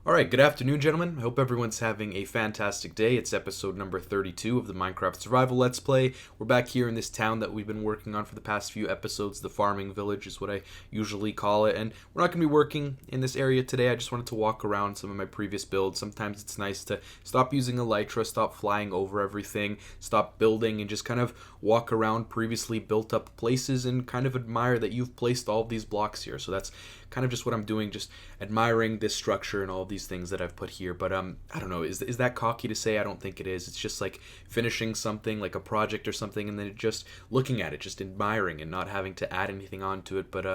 Alright, good afternoon, gentlemen. I hope everyone's having a fantastic day. It's episode number 32 of the Minecraft Survival Let's Play. We're back here in this town that we've been working on for the past few episodes. The farming village is what I usually call it. And we're not going to be working in this area today. I just wanted to walk around some of my previous builds. Sometimes it's nice to stop using Elytra, stop flying over everything, stop building, and just kind of walk around previously built up places and kind of admire that you've placed all of these blocks here. So that's kind of just what I'm doing, just admiring this structure and all of these things that I've put here. But I don't know, is that cocky to say? I don't think it is. It's just like finishing something, like a project or something, and then just looking at it, just admiring and not having to add anything onto it, but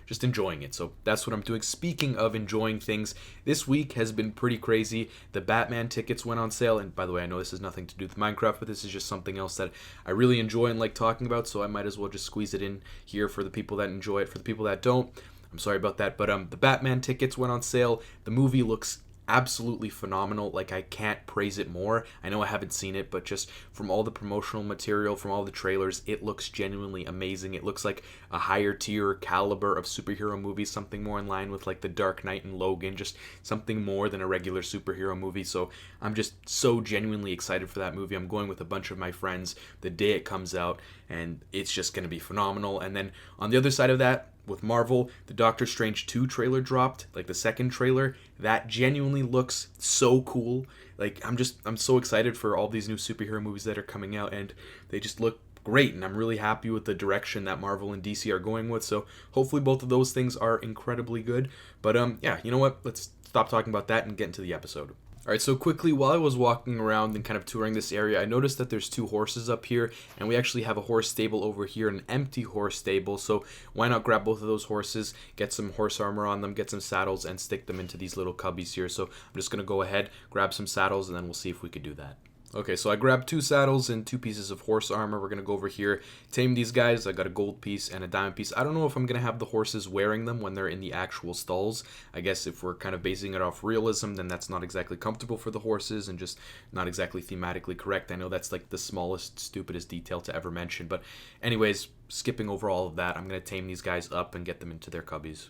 just enjoying it. So that's what I'm doing. Speaking of enjoying things, this week has been pretty crazy. The Batman tickets went on sale, and by the way, I know this has nothing to do with Minecraft, but this is just something else that I really enjoy and like talking about, so I might as well just squeeze it in here for the people that enjoy it. For the people that don't, I'm sorry about that, but the Batman tickets went on sale. The movie looks absolutely phenomenal. Like, I can't praise it more. I know I haven't seen it, but just from all the promotional material, from all the trailers, it looks genuinely amazing. It looks like a higher tier caliber of superhero movies, something more in line with like the Dark Knight and Logan, just something more than a regular superhero movie. So I'm just so genuinely excited for that movie. I'm going with a bunch of my friends the day it comes out, and it's just going to be phenomenal. And then on the other side of that, with Marvel, the Doctor Strange 2 trailer dropped, like the second trailer. That genuinely looks so cool. Like, I'm so excited for all these new superhero movies that are coming out, and they just look great, and I'm really happy with the direction that Marvel and DC are going with. So hopefully both of those things are incredibly good. But yeah, you know what? Let's stop talking about that and get into the episode. Alright, so quickly, while I was walking around and kind of touring this area, I noticed that there's two horses up here, and we actually have a horse stable over here, an empty horse stable, so why not grab both of those horses, get some horse armor on them, get some saddles, and stick them into these little cubbies here. So I'm just going to go ahead, grab some saddles, and then we'll see if we could do that. Okay, so I grabbed two saddles and two pieces of horse armor. We're going to go over here, tame these guys. I got a gold piece and a diamond piece. I don't know if I'm going to have the horses wearing them when they're in the actual stalls. I guess if we're kind of basing it off realism, then that's not exactly comfortable for the horses and just not exactly thematically correct. I know that's like the smallest, stupidest detail to ever mention. But anyways, skipping over all of that, I'm going to tame these guys up and get them into their cubbies.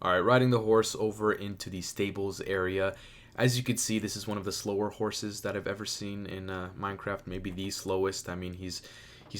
Alright, riding the horse over into the stables area. As you can see, this is one of the slower horses that I've ever seen in Minecraft. Maybe the slowest. I mean, he's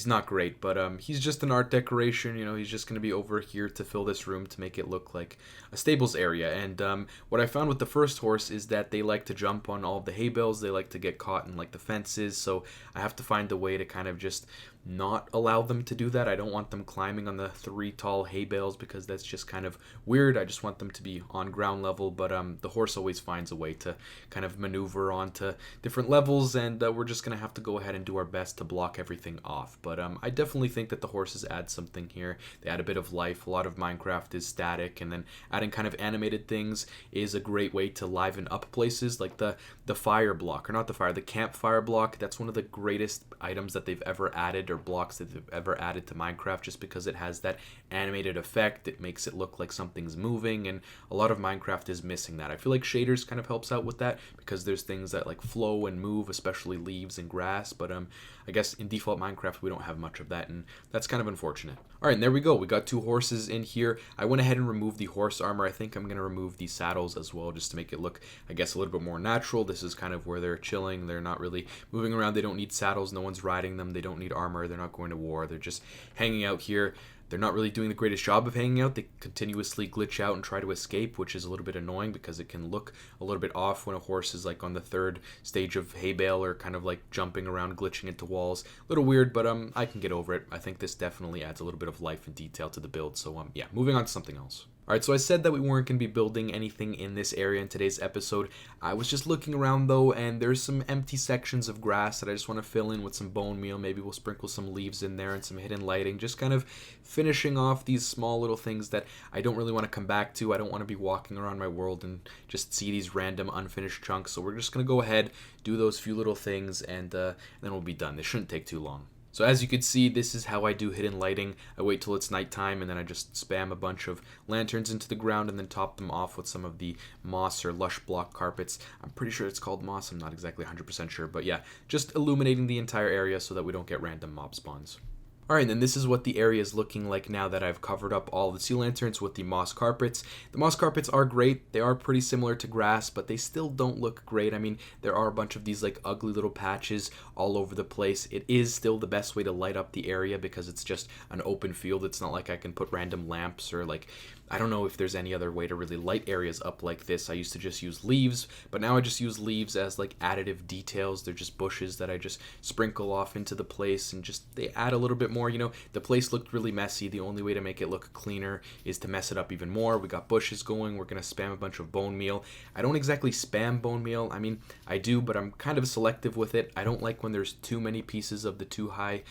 not great, but he's just an art decoration. You know, he's just going to be over here to fill this room to make it look like a stables area. And what I found with the first horse is that they like to jump on all of the hay bales. They like to get caught in like the fences. So I have to find a way to kind of just not allow them to do that. I don't want them climbing on the three tall hay bales because that's just kind of weird. I just want them to be on ground level, but the horse always finds a way to kind of maneuver onto different levels, and we're just going to have to go ahead and do our best to block everything off. But I definitely think that the horses add something here. They add a bit of life. A lot of Minecraft is static, and then adding kind of animated things is a great way to liven up places, like the fire block, or not the fire, the campfire block. That's one of the greatest items that they've ever added, or blocks that they've ever added to Minecraft, just because it has that animated effect. It makes it look like something's moving, and a lot of Minecraft is missing that. I feel like shaders kind of helps out with that because there's things that like flow and move, especially leaves and grass, but I guess in default Minecraft we don't have much of that, and that's kind of unfortunate. Alright, and there we go. We got two horses in here. I went ahead and removed the horse armor. I think I'm going to remove the saddles as well, just to make it look, I guess, a little bit more natural. This is kind of where they're chilling. They're not really moving around. They don't need saddles. No one's riding them. They don't need armor. They're not going to war. They're just hanging out here. They're not really doing the greatest job of hanging out. They continuously glitch out and try to escape, which is a little bit annoying because it can look a little bit off when a horse is like on the third stage of hay bale or kind of like jumping around, glitching into walls. A little weird, but I can get over it. I think this definitely adds a little bit of life and detail to the build. So yeah, moving on to something else. Alright, so I said that we weren't going to be building anything in this area in today's episode. I was just looking around though, and there's some empty sections of grass that I just want to fill in with some bone meal. Maybe we'll sprinkle some leaves in there and some hidden lighting, just kind of finishing off these small little things that I don't really want to come back to. I don't want to be walking around my world and just see these random unfinished chunks. So we're just going to go ahead, do those few little things, and then we'll be done. This shouldn't take too long. So as you can see, this is how I do hidden lighting. I wait till it's nighttime and then I just spam a bunch of lanterns into the ground and then top them off with some of the moss or lush block carpets. I'm pretty sure it's called moss. I'm not exactly 100% sure, but yeah, just illuminating the entire area so that we don't get random mob spawns. Alright, then this is what the area is looking like now that I've covered up all the sea lanterns with the moss carpets. The moss carpets are great. They are pretty similar to grass, but they still don't look great. I mean, there are a bunch of these like ugly little patches all over the place. It is still the best way to light up the area because it's just an open field. It's not like I can put random lamps or like, I don't know if there's any other way to really light areas up like this. I used to just use leaves, but now I just use leaves as like additive details. They're just bushes that I just sprinkle off into the place and just they add a little bit more. You know, the place looked really messy. The only way to make it look cleaner is to mess it up even more. We got bushes going. We're going to spam a bunch of bone meal. I don't exactly spam bone meal. I mean, I do, but I'm kind of selective with it. I don't like when there's too many pieces of the too high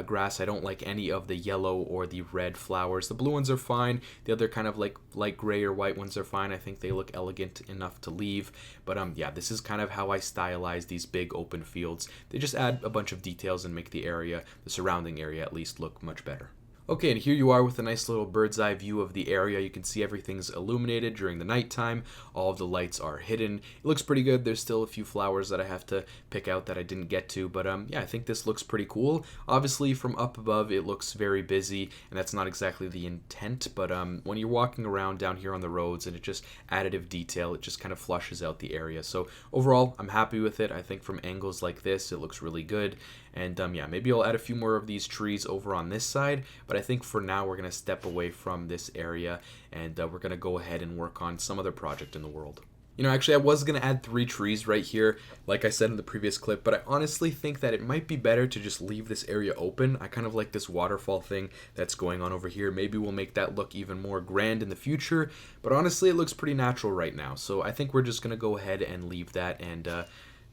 grass. I don't like any of the yellow or the red flowers. The blue ones are fine. The other kind of like light gray or white ones are fine. I think they look elegant enough to leave. But yeah, this is kind of how I stylize these big open fields. They just add a bunch of details and make the area, the surrounding area at least, look much better. Okay, and here you are with a nice little bird's eye view of the area. You can see everything's illuminated during the nighttime. All of the lights are hidden. It looks pretty good. There's still a few flowers that I have to pick out that I didn't get to, but yeah, I think this looks pretty cool. Obviously, from up above, it looks very busy, and that's not exactly the intent, but when you're walking around down here on the roads and it just additive detail, it just kind of flushes out the area. So overall, I'm happy with it. I think from angles like this, it looks really good. And yeah, maybe I'll add a few more of these trees over on this side, but I think for now we're going to step away from this area and we're going to go ahead and work on some other project in the world. You know, actually, I was going to add 3 trees right here, like I said in the previous clip, but I honestly think that it might be better to just leave this area open. I kind of like this waterfall thing that's going on over here. Maybe we'll make that look even more grand in the future, but honestly, it looks pretty natural right now. So I think we're just going to go ahead and leave that, and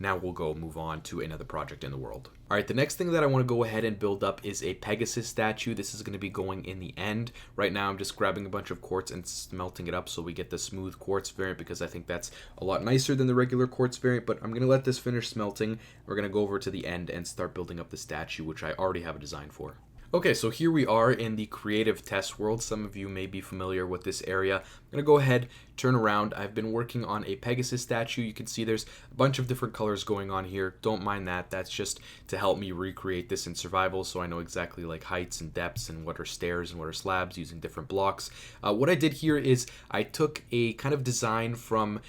now we'll go move on to another project in the world. Alright, the next thing that I want to go ahead and build up is a Pegasus statue. This is going to be going in the end. Right now I'm just grabbing a bunch of quartz and smelting it up so we get the smooth quartz variant because I think that's a lot nicer than the regular quartz variant, but I'm going to let this finish smelting. We're going to go over to the end and start building up the statue, which I already have a design for. Okay, so here we are in the creative test world. Some of you may be familiar with this area. I'm going to go ahead, turn around. I've been working on a Pegasus statue. You can see there's a bunch of different colors going on here. Don't mind that. That's just to help me recreate this in survival so I know exactly like heights and depths and what are stairs and what are slabs using different blocks. What I did here is I took a kind of design from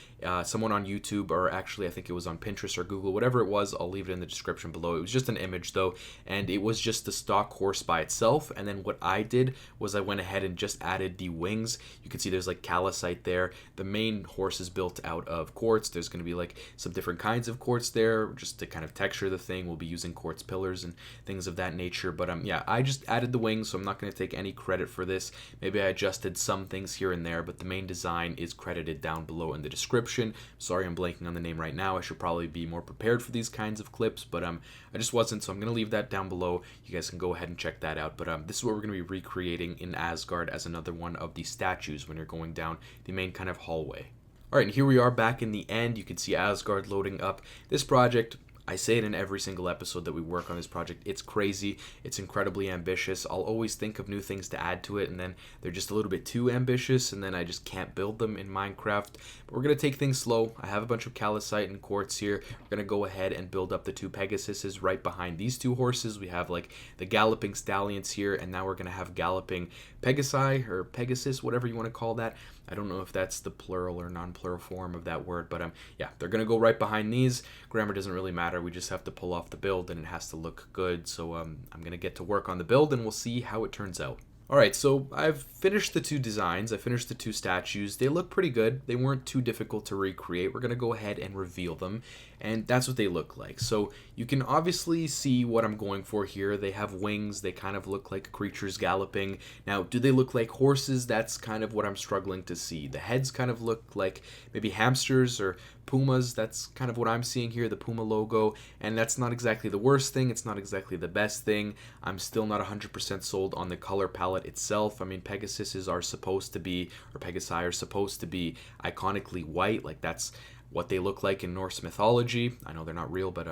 someone on YouTube, or actually I think it was on Pinterest or Google, whatever it was. I'll leave it in the description below. It was just an image though, and it was just the stock horse by itself, and then what I did was I went ahead and just added the wings. You can see there's like calcite there. The main horse is built out of quartz. There's going to be like some different kinds of quartz there just to kind of texture the thing. We'll be using quartz pillars and things of that nature, but yeah, I just added the wings, so I'm not going to take any credit for this. Maybe I adjusted some things here and there, but the main design is credited down below in the description. Sorry, I'm blanking on the name right now. I should probably be more prepared for these kinds of clips, but I just wasn't, so I'm going to leave that down below. You guys can go ahead and check that out. But this is what we're going to be recreating in Asgard as another one of the statues when you're going down the main kind of hallway. Alright, and here we are back in the end. You can see Asgard loading up. This project, I say it in every single episode that we work on this project, it's crazy, it's incredibly ambitious. I'll always think of new things to add to it, and then they're just a little bit too ambitious, and then I just can't build them in Minecraft. But we're going to take things slow. I have a bunch of calcite and quartz here. We're going to go ahead and build up the 2 Pegasuses right behind these 2 horses. We have like the galloping stallions here, and now we're going to have galloping Pegasi, or Pegasus, whatever you want to call that. I don't know if that's the plural or non-plural form of that word, but yeah, they're going to go right behind these. Grammar doesn't really matter. We just have to pull off the build, and it has to look good. So I'm going to get to work on the build, and we'll see how it turns out. Alright, so I've finished the 2 designs. I finished the 2 statues. They look pretty good. They weren't too difficult to recreate. We're going to go ahead and reveal them, and that's what they look like. So you can obviously see what I'm going for here. They have wings. They kind of look like creatures galloping. Now, do they look like horses? That's kind of what I'm struggling to see. The heads kind of look like maybe hamsters or pumas. That's kind of what I'm seeing here, the puma logo, and that's not exactly the worst thing. It's not exactly the best thing. I'm still not 100% sold on the color palette itself. I mean, Pegasuses are supposed to be, or Pegasi are supposed to be iconically white. Like, that's what they look like in Norse mythology. I know they're not real, but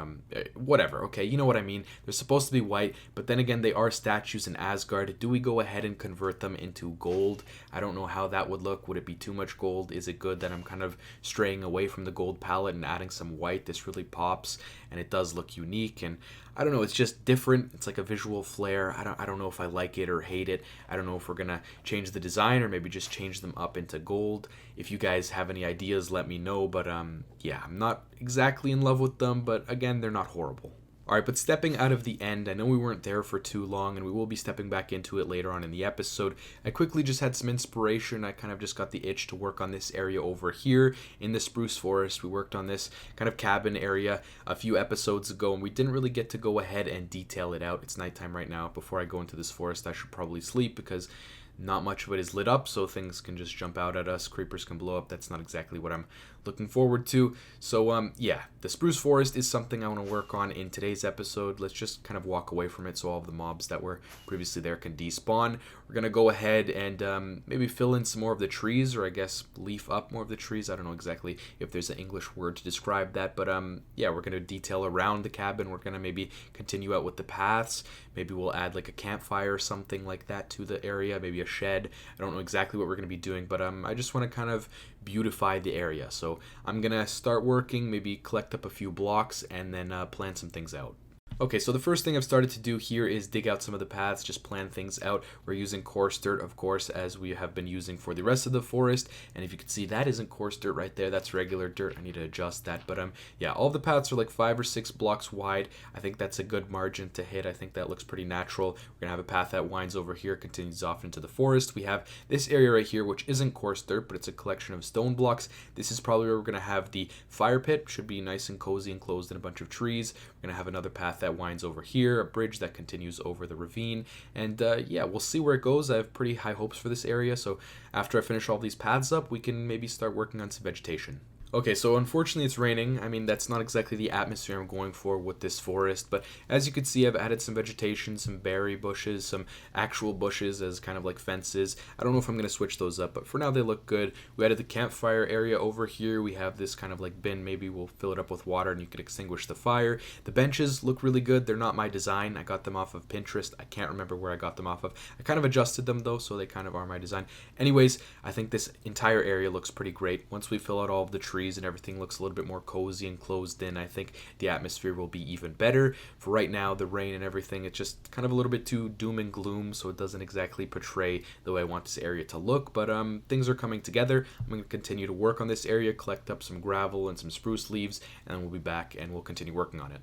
whatever, okay, you know what I mean. They're supposed to be white, but then again, they are statues in Asgard. Do we go ahead and convert them into gold? I don't know how that would look. Would it be too much gold? Is it good that I'm kind of straying away from the gold palette and adding some white? This really pops, and it does look unique, and I don't know, it's just different. It's like a visual flair. I don't know if I like it or hate it. I don't know if we're gonna change the design or maybe just change them up into gold. If you guys have any ideas, let me know. But yeah, I'm not exactly in love with them, but again, they're not horrible. Alright, but stepping out of the end, I know we weren't there for too long, and we will be stepping back into it later on in the episode. I quickly just had some inspiration. I kind of just got the itch to work on this area over here in the spruce forest. We worked on this kind of cabin area a few episodes ago, and we didn't really get to go ahead and detail it out. It's nighttime right now. Before I go into this forest, I should probably sleep because not much of it is lit up, so things can just jump out at us. Creepers can blow up. That's not exactly what I'm looking forward to. So yeah, the spruce forest is something I want to work on in today's episode. Let's just kind of walk away from it so all of the mobs that were previously there can despawn. We're going to go ahead and maybe fill in some more of the trees, or I guess leaf up more of the trees. I don't know exactly if there's an English word to describe that, but yeah, we're going to detail around the cabin. We're going to maybe continue out with the paths. Maybe we'll add like a campfire or something like that to the area, maybe a shed. I don't know exactly what we're going to be doing, but I just want to kind of beautify the area. So I'm going to start working, maybe collect up a few blocks, and then plan some things out. Okay, so the first thing I've started to do here is dig out some of the paths, just plan things out. We're using coarse dirt, of course, as we have been using for the rest of the forest. And if you can see, that isn't coarse dirt right there. That's regular dirt. I need to adjust that. But yeah, all the paths are like 5 or 6 blocks wide. I think that's a good margin to hit. I think that looks pretty natural. We're going to have a path that winds over here, continues off into the forest. We have this area right here, which isn't coarse dirt, but it's a collection of stone blocks. This is probably where we're going to have the fire pit. Should be nice and cozy enclosed in a bunch of trees. We're going to have another path that winds over here, a bridge that continues over the ravine, and yeah, we'll see where it goes. I have pretty high hopes for this area, so after I finish all these paths up, we can maybe start working on some vegetation. Okay, so unfortunately it's raining. I mean, that's not exactly the atmosphere I'm going for with this forest, but as you can see, I've added some vegetation, some berry bushes, some actual bushes as kind of like fences. I don't know if I'm going to switch those up, but for now they look good. We added the campfire area over here. We have this kind of like bin. Maybe we'll fill it up with water and you could extinguish the fire. The benches look really good. They're not my design. I got them off of Pinterest. I can't remember where I got them off of. I kind of adjusted them though, so they kind of are my design. Anyways, I think this entire area looks pretty great. Once we fill out all of the trees and everything looks a little bit more cozy and closed in, I think the atmosphere will be even better. For right now, the rain and everything, it's just kind of a little bit too doom and gloom, so it doesn't exactly portray the way I want this area to look, but things are coming together. I'm going to continue to work on this area, collect up some gravel and some spruce leaves, and then we'll be back and we'll continue working on it.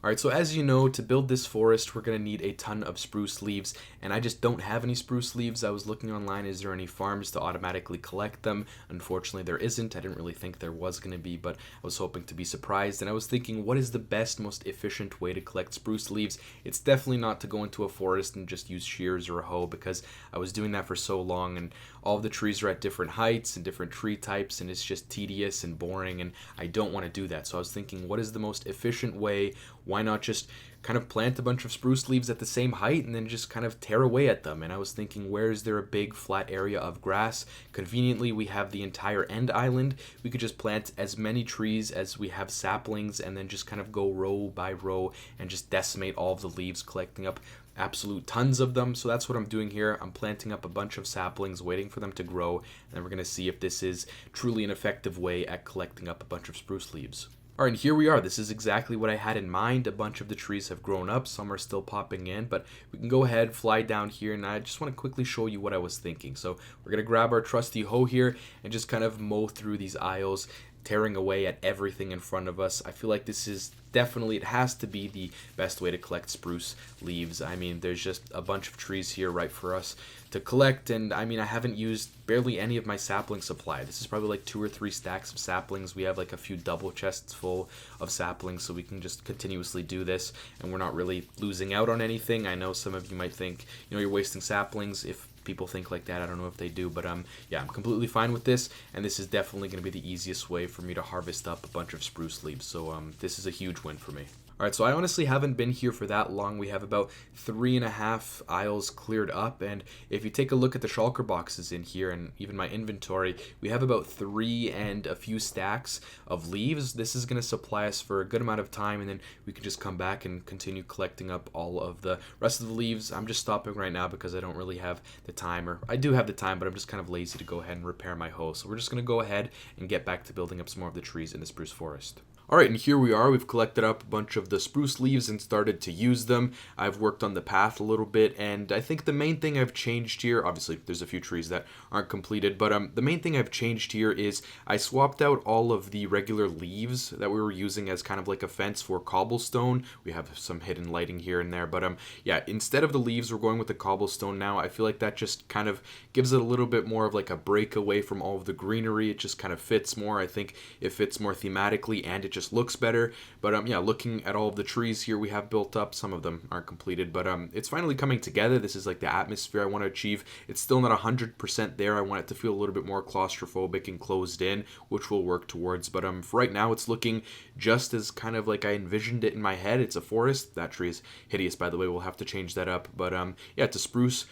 Alright, so as you know, to build this forest, we're going to need a ton of spruce leaves, and I just don't have any spruce leaves. I was looking online, is there any farms to automatically collect them? Unfortunately, there isn't. I didn't really think there was going to be, but I was hoping to be surprised, and I was thinking, what is the best, most efficient way to collect spruce leaves? It's definitely not to go into a forest and just use shears or a hoe, because I was doing that for so long, and all of the trees are at different heights and different tree types, and it's just tedious and boring, and I don't want to do that. So I was thinking, what is the most efficient way? Why not just kind of plant a bunch of spruce leaves at the same height and then just kind of tear away at them? And I was thinking, where is there a big flat area of grass? Conveniently, we have the entire end island. We could just plant as many trees as we have saplings and then just kind of go row by row and just decimate all of the leaves, collecting up absolute tons of them. So that's what I'm doing here. I'm planting up a bunch of saplings, waiting for them to grow, and then we're going to see if this is truly an effective way at collecting up a bunch of spruce leaves. Alright, and here we are. This is exactly what I had in mind. A bunch of the trees have grown up. Some are still popping in, but we can go ahead, fly down here, and I just want to quickly show you what I was thinking. So we're going to grab our trusty hoe here and just kind of mow through these aisles, tearing away at everything in front of us. I feel like this is definitely, it has to be the best way to collect spruce leaves. I mean, there's just a bunch of trees here right for us to collect, and I mean, I haven't used barely any of my sapling supply. This is probably like 2 or 3 stacks of saplings. We have like a few double chests full of saplings, so we can just continuously do this, and we're not really losing out on anything. I know some of you might think, you know, you're wasting saplings. If people think like that, I don't know if they do, but yeah, I'm completely fine with this, and this is definitely going to be the easiest way for me to harvest up a bunch of spruce leaves, so this is a huge win for me. All right, so I honestly haven't been here for that long. We have about 3.5 aisles cleared up, and if you take a look at the shulker boxes in here and even my inventory, we have about 3 and a few stacks of leaves. This is going to supply us for a good amount of time, and then we can just come back and continue collecting up all of the rest of the leaves. I'm just stopping right now because I don't really have the time, or I do have the time, but I'm just kind of lazy to go ahead and repair my hoe. So we're just going to go ahead and get back to building up some more of the trees in the spruce forest. Alright, and here we are. We've collected up a bunch of the spruce leaves and started to use them. I've worked on the path a little bit, and I think the main thing I've changed here, obviously there's a few trees that aren't completed, but the main thing I've changed here is I swapped out all of the regular leaves that we were using as kind of like a fence for cobblestone. We have some hidden lighting here and there, but yeah, instead of the leaves, we're going with the cobblestone now. I feel like that just kind of gives it a little bit more of like a break away from all of the greenery. It just kind of fits more. I think it fits more thematically, and it just looks better. But yeah, looking at all of the trees here we have built up, some of them aren't completed, but it's finally coming together. This is like the atmosphere I want to achieve. It's still not 100% there. I want it to feel a little bit more claustrophobic and closed in, which we'll work towards. But for right now, it's looking just as kind of like I envisioned it in my head. It's a forest. That tree is hideous, by the way. We'll have to change that up. But yeah, it's a spruce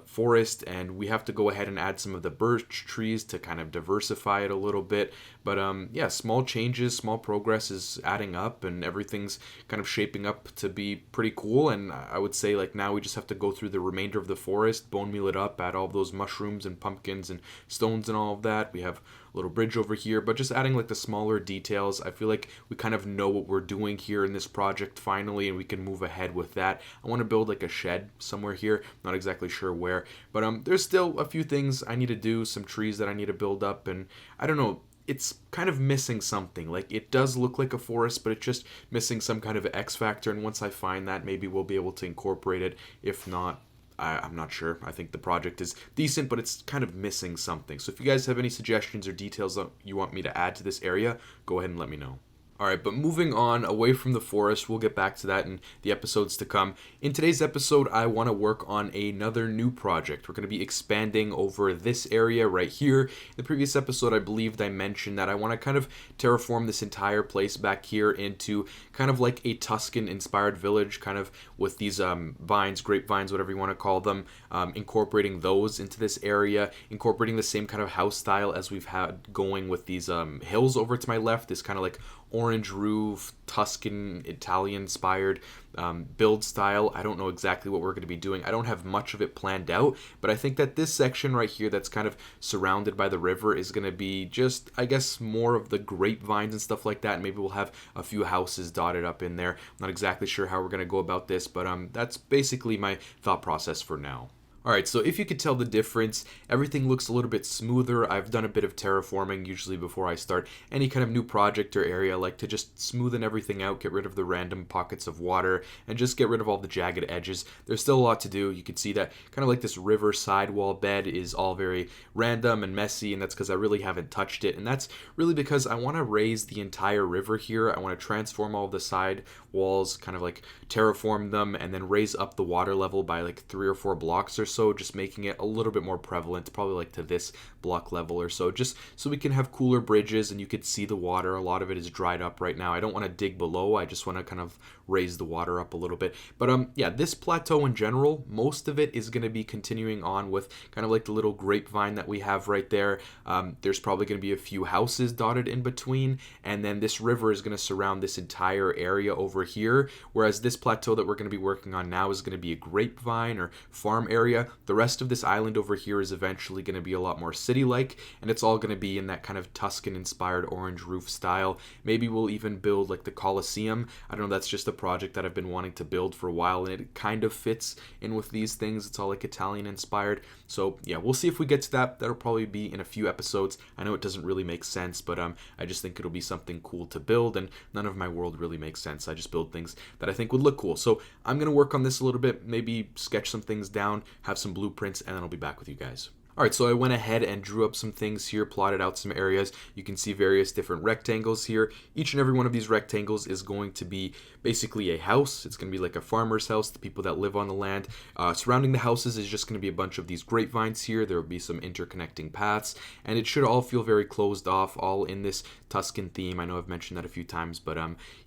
forest, and we have to go ahead and add some of the birch trees to kind of diversify it a little bit. But yeah, small changes, small progress is adding up, and everything's kind of shaping up to be pretty cool. And I would say like now we just have to go through the remainder of the forest, bone meal it up, add all of those mushrooms and pumpkins and stones and all of that. We have a little bridge over here, but just adding like the smaller details. I feel like we kind of know what we're doing here in this project finally, and we can move ahead with that. I want to build like a shed somewhere here, not exactly sure where, but there's still a few things I need to do, some trees that I need to build up, and I don't know, it's kind of missing something. Like, it does look like a forest, but it's just missing some kind of X factor, and once I find that, maybe we'll be able to incorporate it. If not, I'm not sure. I think the project is decent, but it's kind of missing something. So if you guys have any suggestions or details that you want me to add to this area, go ahead and let me know. Alright, but moving on away from the forest, we'll get back to that in the episodes to come. In today's episode, I want to work on another new project. We're going to be expanding over this area right here. In the previous episode, I believed I mentioned that I want to kind of terraform this entire place back here into kind of like a Tuscan-inspired village, kind of with these vines, grapevines, whatever you want to call them, incorporating those into this area, incorporating the same kind of house style as we've had going with these hills over to my left, this kind of like orange roof, Tuscan, Italian-inspired build style. I don't know exactly what we're going to be doing. I don't have much of it planned out, but I think that this section right here that's kind of surrounded by the river is going to be just, I guess, more of the grapevines and stuff like that. And maybe we'll have a few houses dotted up in there. I'm not exactly sure how we're going to go about this, but that's basically my thought process for now. Alright, so if you could tell the difference, everything looks a little bit smoother. I've done a bit of terraforming usually before I start any kind of new project or area. I like to just smoothen everything out, get rid of the random pockets of water, and just get rid of all the jagged edges. There's still a lot to do. You can see that kind of like this river sidewall bed is all very random and messy, and that's because I really haven't touched it. And that's really because I want to raise the entire river here. I want to transform all of the side walls, kind of like terraform them, and then raise up the water level by like 3 or 4 blocks or so, just making it a little bit more prevalent, probably like to this block level or so, just so we can have cooler bridges and you could see the water. A lot of it is dried up right now. I don't want to dig below. I just want to kind of raise the water up a little bit. But yeah, this plateau in general, most of it is going to be continuing on with kind of like the little grapevine that we have right there. There's probably going to be a few houses dotted in between, and then this river is going to surround this entire area over here, whereas this plateau that we're going to be working on now is going to be a grapevine or farm area. The rest of this island over here is eventually going to be a lot more city-like, and it's all going to be in that kind of Tuscan-inspired orange roof style. Maybe we'll even build like the Colosseum. I don't know, that's just a project that I've been wanting to build for a while, and it kind of fits in with these things. It's all like Italian-inspired. So yeah, we'll see if we get to that. That'll probably be in a few episodes. I know it doesn't really make sense, but I just think it'll be something cool to build, and none of my world really makes sense. I just build things that I think would look cool. So I'm going to work on this a little bit, maybe sketch some things down, have some blueprints, and then I'll be back with you guys. All right, so I went ahead and drew up some things here, plotted out some areas. You can see various different rectangles here. Each and every one of these rectangles is going to be basically a house. It's going to be like a farmer's house, the people that live on the land. Surrounding the houses is just going to be a bunch of these grapevines here. There will be some interconnecting paths, and it should all feel very closed off, all in this Tuscan theme. I know I've mentioned that a few times, but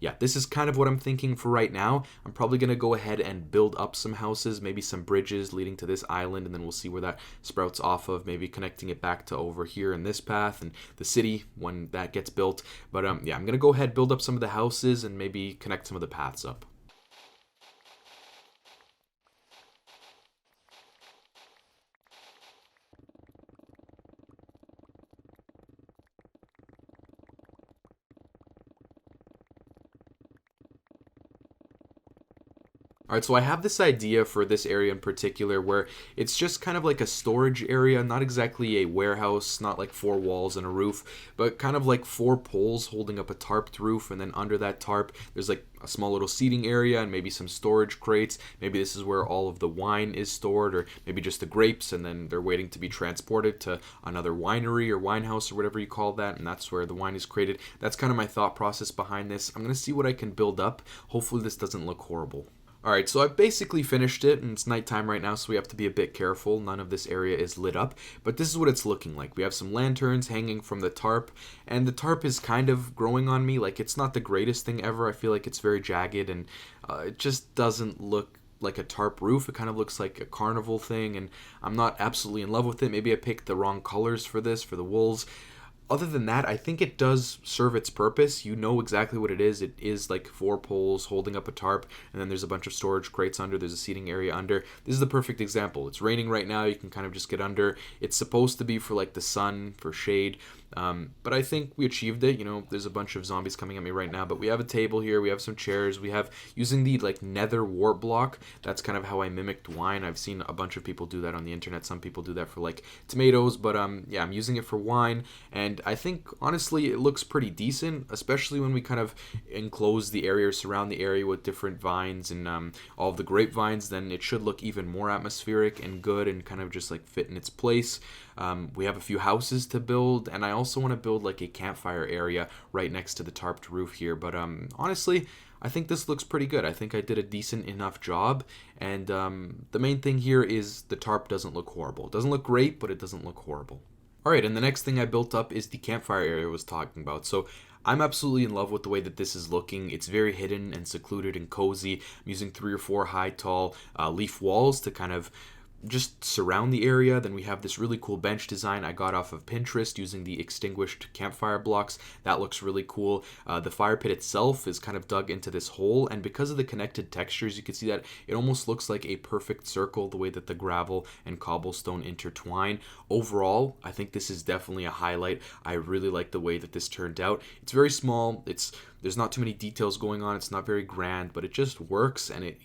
yeah, this is kind of what I'm thinking for right now. I'm probably going to go ahead and build up some houses, maybe some bridges leading to this island, and then we'll see where that sprouts off of, maybe connecting it back to over here in this path and the city when that gets built. But yeah, I'm gonna go ahead, build up some of the houses and maybe connect some of the paths up. All right, so I have this idea for this area in particular where it's just kind of like a storage area, not exactly a warehouse, not like four walls and a roof, but kind of like four poles holding up a tarped roof, and then under that tarp, there's like a small little seating area and maybe some storage crates. Maybe this is where all of the wine is stored, or maybe just the grapes, and then they're waiting to be transported to another winery or wine house or whatever you call that, and that's where the wine is created. That's kind of my thought process behind this. I'm going to see what I can build up. Hopefully this doesn't look horrible. Alright, so I've basically finished it, and it's nighttime right now, so we have to be a bit careful. None of this area is lit up, but this is what it's looking like. We have some lanterns hanging from the tarp, and the tarp is kind of growing on me. Like, it's not the greatest thing ever. I feel like it's very jagged, and it just doesn't look like a tarp roof. It kind of looks like a carnival thing, and I'm not absolutely in love with it. Maybe I picked the wrong colors for this, for the wools. Other than that, I think it does serve its purpose. You know exactly what it is. It is like four poles holding up a tarp, and then there's a bunch of storage crates under. There's a seating area under. This is the perfect example. It's raining right now. You can kind of just get under. It's supposed to be for like the sun, for shade. But I think we achieved it. You know, there's a bunch of zombies coming at me right now, but we have a table here. We have some chairs. We have, using the like nether wart block, that's kind of how I mimicked wine. I've seen a bunch of people do that on the internet. Some people do that for like tomatoes, but yeah, I'm using it for wine, and I think honestly it looks pretty decent, especially when we kind of enclose the area or surround the area with different vines and all of the grapevines. Then it should look even more atmospheric and good and kind of just like fit in its place. We have a few houses to build, and I also want to build like a campfire area right next to the tarped roof here. But honestly, I think this looks pretty good. I think I did a decent enough job, and the main thing here is the tarp doesn't look horrible. It doesn't look great, but it doesn't look horrible. Alright, and the next thing I built up is the campfire area I was talking about. So I'm absolutely in love with the way that this is looking. It's very hidden and secluded and cozy. I'm using 3 or 4 high, tall leaf walls to kind of just surround the area. Then we have this really cool bench design I got off of Pinterest using the extinguished campfire blocks. That looks really cool. The fire pit itself is kind of dug into this hole, and because of the connected textures, you can see that it almost looks like a perfect circle, the way that the gravel and cobblestone intertwine. Overall, I think this is definitely a highlight. I really like the way that this turned out. It's very small. There's not too many details going on. It's not very grand, but it just works, and it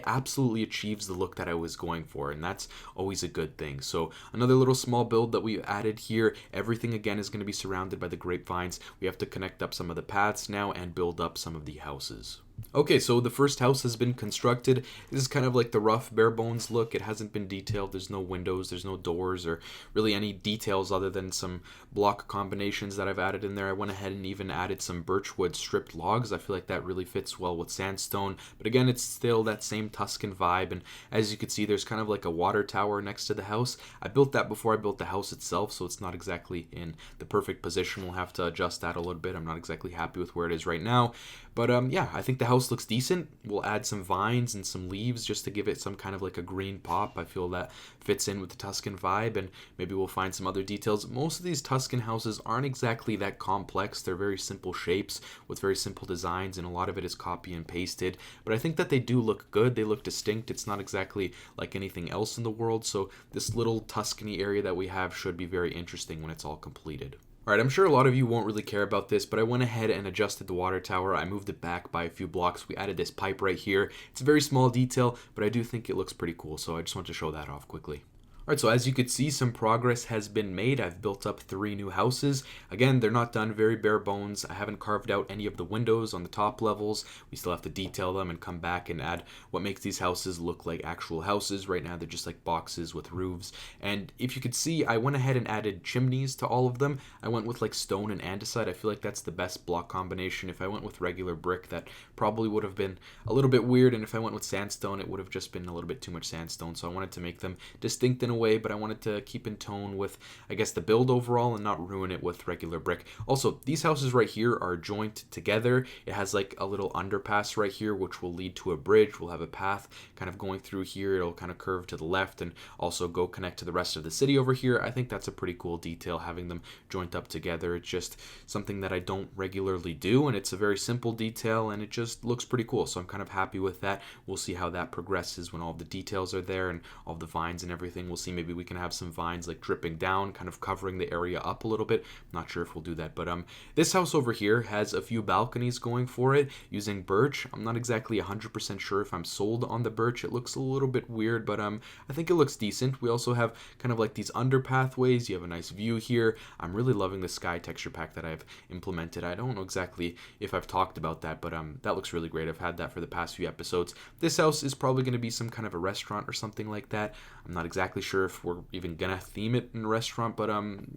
absolutely achieves the look that I was going for, and that's always a good thing. So another little small build that we added here. Everything again is going to be surrounded by the grapevines. We have to connect up some of the paths now and build up some of the houses. Okay, so the first house has been constructed. This is kind of like the rough, bare bones look. It hasn't been detailed. There's no windows, there's no doors, or really any details other than some block combinations that I've added in there. I went ahead and even added some birchwood stripped logs. I feel like that really fits well with sandstone. But again, it's still that same Tuscan vibe. And as you can see, there's kind of like a water tower next to the house. I built that before I built the house itself, so it's not exactly in the perfect position. We'll have to adjust that a little bit. I'm not exactly happy with where it is right now. But yeah, I think the house looks decent. We'll add some vines and some leaves just to give it some kind of like a green pop. I feel that fits in with the Tuscan vibe, and maybe we'll find some other details. Most of these Tuscan houses aren't exactly that complex. They're very simple shapes with very simple designs, and a lot of it is copy and pasted. But I think that they do look good. They look distinct. It's not exactly like anything else in the world. So this little Tuscany area that we have should be very interesting when it's all completed. Alright, I'm sure a lot of you won't really care about this, but I went ahead and adjusted the water tower. I moved it back by a few blocks. We added this pipe right here. It's a very small detail, but I do think it looks pretty cool, so I just want to show that off quickly. Alright, so as you could see, some progress has been made. I've built up 3 new houses. Again, they're not done, very bare bones. I haven't carved out any of the windows on the top levels. We still have to detail them and come back and add what makes these houses look like actual houses. Right now, they're just like boxes with roofs. And if you could see, I went ahead and added chimneys to all of them. I went with like stone and andesite. I feel like that's the best block combination. If I went with regular brick, that probably would have been a little bit weird. And if I went with sandstone, it would have just been a little bit too much sandstone. So I wanted to make them distinct in a way, but I wanted to keep in tone with, I guess, the build overall and not ruin it with regular brick. Also, these houses right here are joined together. It has like a little underpass right here, which will lead to a bridge. We'll have a path kind of going through here. It'll kind of curve to the left and also go connect to the rest of the city over here. I think that's a pretty cool detail, having them joined up together. It's just something that I don't regularly do, and it's a very simple detail, and it just looks pretty cool. So I'm kind of happy with that. We'll see how that progresses when all the details are there and all the vines and everything. We'll see, maybe we can have some vines like dripping down, kind of covering the area up a little bit. I'm not sure if we'll do that, but this house over here has a few balconies going for it using birch. I'm not exactly 100% sure if I'm sold on the birch. It looks a little bit weird, but I think it looks decent. We also have kind of like these under pathways. You have a nice view here. I'm really loving the sky texture pack that I've implemented. I don't know exactly if I've talked about that, but that looks really great. I've had that for the past few episodes. This house is probably going to be some kind of a restaurant or something like that. I'm not exactly sure if we're even gonna theme it in a restaurant, but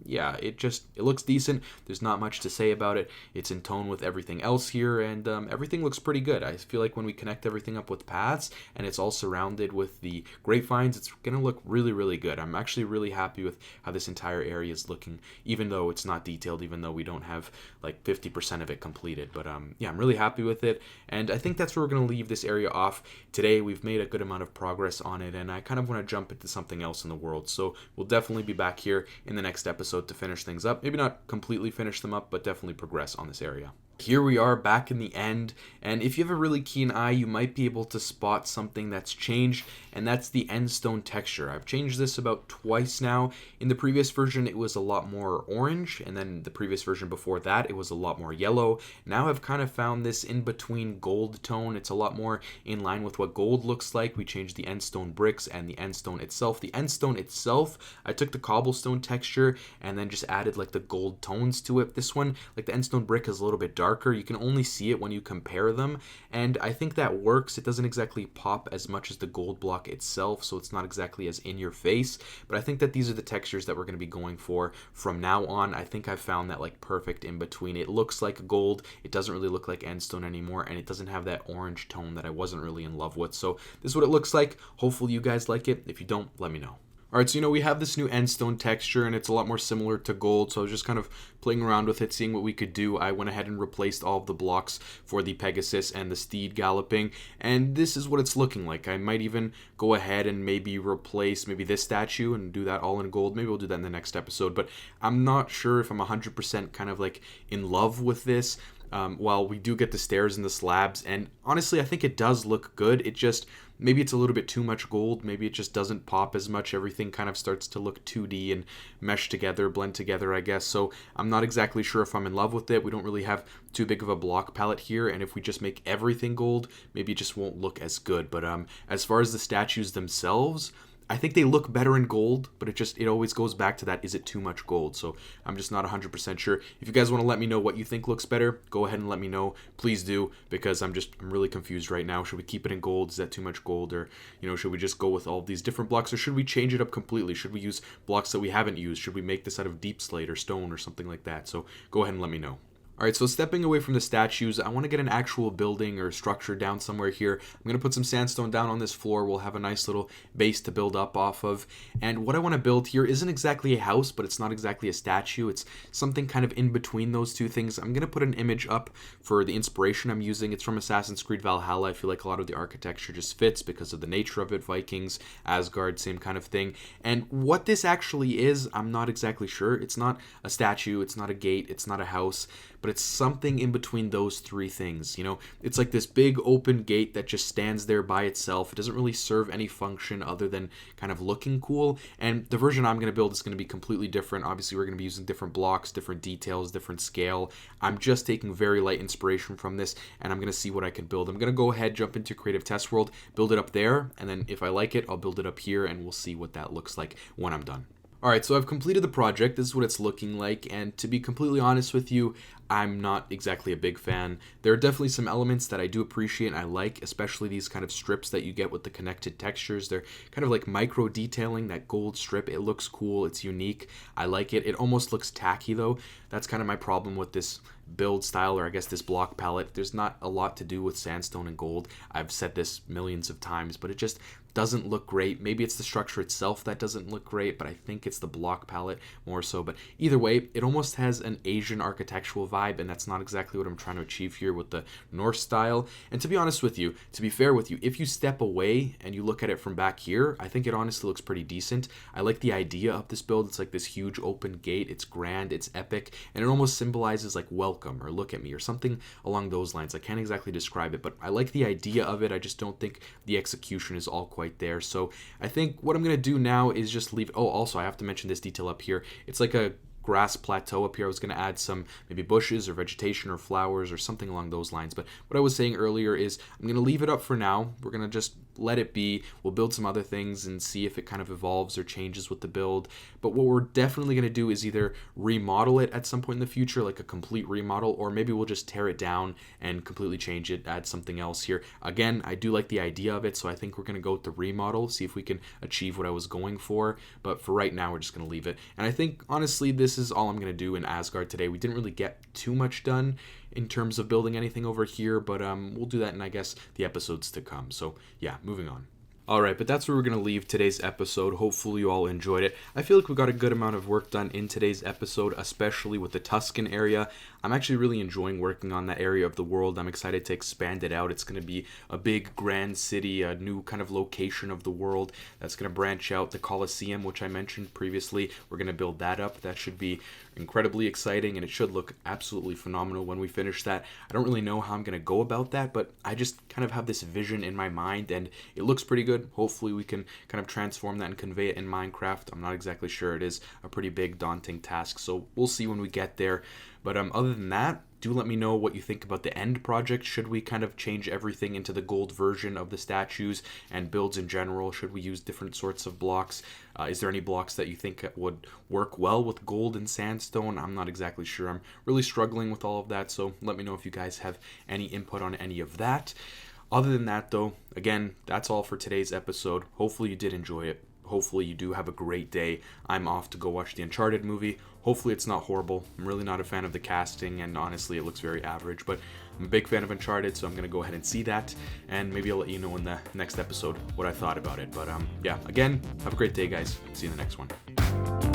yeah, it looks decent. There's not much to say about it. It's in tone with everything else here, and everything looks pretty good. I feel like when we connect everything up with paths and it's all surrounded with the grapevines, it's gonna look really, really good. I'm actually really happy with how this entire area is looking, even though it's not detailed, even though we don't have like 50% of it completed. But yeah, I'm really happy with it, and I think that's where we're gonna leave this area off today. We've made a good amount of progress on it, and I kind of want to jump into something else in the world. So we'll definitely be back here in the next episode to finish things up. Maybe not completely finish them up, but definitely progress on this area. Here we are back in the end, and if you have a really keen eye, you might be able to spot something that's changed, and that's the end stone texture. I've changed this about twice now. In the previous version, it was a lot more orange, and then the previous version before that, it was a lot more yellow. Now I've kind of found this in-between gold tone. It's a lot more in line with what gold looks like. We changed the end stone bricks and the end stone itself. The end stone itself, I took the cobblestone texture and then just added like the gold tones to it. This one, like the end stone brick, is a little bit darker. You can only see it when you compare them, and I think that works. It doesn't exactly pop as much as the gold block itself, so it's not exactly as in your face, but I think that these are the textures that we're going to be going for from now on. I think I've found that like perfect in between. It looks like gold, it doesn't really look like end stone anymore, and it doesn't have that orange tone that I wasn't really in love with. So this is what it looks like. Hopefully you guys like it. If you don't, let me know. Alright, so we have this new end stone texture, and it's a lot more similar to gold, so I was just kind of playing around with it, seeing what we could do. I went ahead and replaced all of the blocks for the Pegasus and the steed galloping, and this is what it's looking like. I might even go ahead and maybe replace this statue and do that all in gold. Maybe we'll do that in the next episode, but I'm not sure if I'm 100% kind of like in love with this. While we do get the stairs and the slabs, and honestly I think it does look good, it just, maybe it's a little bit too much gold, maybe it just doesn't pop as much. Everything kind of starts to look 2D and mesh together, blend together, I guess. So I'm not exactly sure if I'm in love with it. We don't really have too big of a block palette here, and if we just make everything gold, maybe it just won't look as good. But as far as the statues themselves, I think they look better in gold, but it always goes back to that, is it too much gold? So I'm just not 100% sure. If you guys want to let me know what you think looks better, go ahead and let me know. Please do, because I'm really confused right now. Should we keep it in gold? Is that too much gold? Or, should we just go with all these different blocks, or should we change it up completely? Should we use blocks that we haven't used? Should we make this out of deep slate or stone or something like that? So go ahead and let me know. Alright, so stepping away from the statues, I want to get an actual building or structure down somewhere here. I'm going to put some sandstone down on this floor. We'll have a nice little base to build up off of. And what I want to build here isn't exactly a house, but it's not exactly a statue. It's something kind of in between those two things. I'm going to put an image up for the inspiration I'm using. It's from Assassin's Creed Valhalla. I feel like a lot of the architecture just fits because of the nature of it. Vikings, Asgard, same kind of thing. And what this actually is, I'm not exactly sure. It's not a statue. It's not a gate. It's not a house. But but it's something in between those three things. You know, it's like this big open gate that just stands there by itself. It doesn't really serve any function other than kind of looking cool. And the version I'm going to build is going to be completely different. Obviously, we're going to be using different blocks, different details, different scale. I'm just taking very light inspiration from this, and I'm going to see what I can build. I'm going to go ahead, jump into Creative Test World, build it up there, and then if I like it, I'll build it up here, and we'll see what that looks like when I'm done. Alright, so I've completed the project. This is what it's looking like, and to be completely honest with you, I'm not exactly a big fan. There are definitely some elements that I do appreciate and I like, especially these kind of strips that you get with the connected textures. They're kind of like micro detailing, that gold strip. It looks cool, it's unique. I like it. It almost looks tacky though. That's kind of my problem with this build style, or I guess this block palette. There's not a lot to do with sandstone and gold. I've said this millions of times, but it just doesn't look great. Maybe it's the structure itself that doesn't look great, but I think it's the block palette more so. But either way, it almost has an Asian architectural vibe, and that's not exactly what I'm trying to achieve here with the Norse style. And to be honest with you, to be fair with you, if you step away and you look at it from back here, I think it honestly looks pretty decent. I like the idea of this build. It's like this huge open gate. It's grand, it's epic, and it almost symbolizes like welcome or look at me or something along those lines. I can't exactly describe it, but I like the idea of it. I just don't think the execution is all quite there. So I think what I'm going to do now is just leave. Oh, also I have to mention this detail up here. It's like a grass plateau up here. I was going to add some maybe bushes or vegetation or flowers or something along those lines. But what I was saying earlier is I'm going to leave it up for now. We're going to just let it be. We'll build some other things and see if it kind of evolves or changes with the build. But what we're definitely going to do is either remodel it at some point in the future, like a complete remodel, or maybe we'll just tear it down and completely change it, add something else here. Again, I do like the idea of it, so I think we're going to go with the remodel, see if we can achieve what I was going for. But for right now, we're just going to leave it. And I think, honestly, this is all I'm going to do in Asgard today. We didn't really get too much done in terms of building anything over here, but we'll do that in, I guess, the episodes to come. So yeah, moving on. Alright, but that's where we're going to leave today's episode. Hopefully you all enjoyed it. I feel like we got a good amount of work done in today's episode, especially with the Tuscan area. I'm actually really enjoying working on that area of the world. I'm excited to expand it out. It's going to be a big, grand city, a new kind of location of the world that's going to branch out. The Colosseum, which I mentioned previously, we're going to build that up. That should be incredibly exciting, and it should look absolutely phenomenal when we finish that. I don't really know how I'm going to go about that, but I just kind of have this vision in my mind, and it looks pretty good. Hopefully we can kind of transform that and convey it in Minecraft. I'm not exactly sure. It is a pretty big, daunting task, so we'll see when we get there. But other than that, do let me know what you think about the end project. Should we kind of change everything into the gold version of the statues and builds in general? Should we use different sorts of blocks? Is there any blocks that you think would work well with gold and sandstone? I'm not exactly sure. I'm really struggling with all of that, so let me know if you guys have any input on any of that. Other than that, though, again, that's all for today's episode. Hopefully you did enjoy it. Hopefully you do have a great day. I'm off to go watch the Uncharted movie. Hopefully it's not horrible. I'm really not a fan of the casting, and honestly it looks very average, but I'm a big fan of Uncharted, so I'm going to go ahead and see that, and maybe I'll let you know in the next episode what I thought about it. But yeah, again, have a great day, guys. See you in the next one.